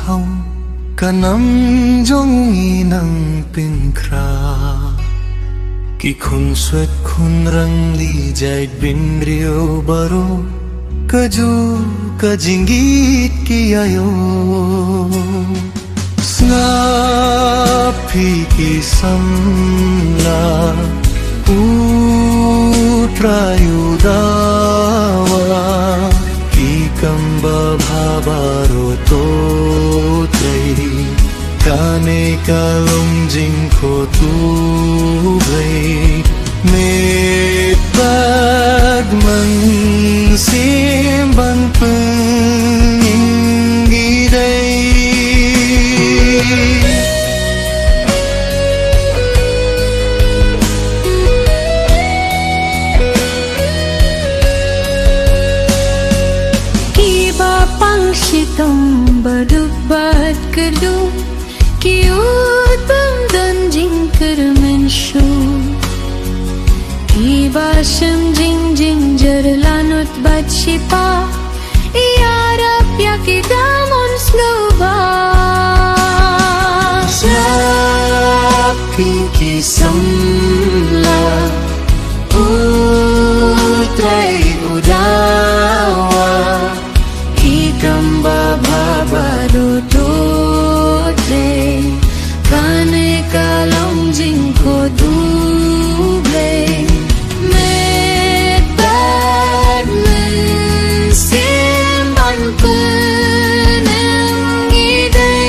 hau kanam jong inang pinkra ki khun swet khun rang li jai bin rio baro kaju kajingit ki ayo snapi ki samla utrayudawa ki kamba bhabaro to tei kane kalum jingko tu bhai me pagman simban pengi dai Sitam berdebat kedua kiut pendanjing kermenshu kiba sem jing jing jerlanut bat sipa iarap ya kita mon sloba sapi kisamla utrai udawa kamba bhabaro tote kane kalam jingko duble me badman simban penangi dai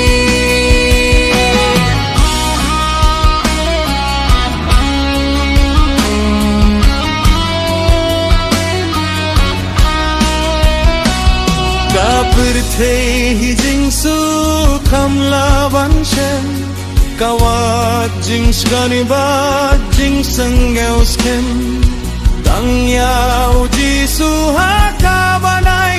kapirthe hi jingsu kamla vanshen kawat jings gani ba jingsang eusken dangya uji suha ka banai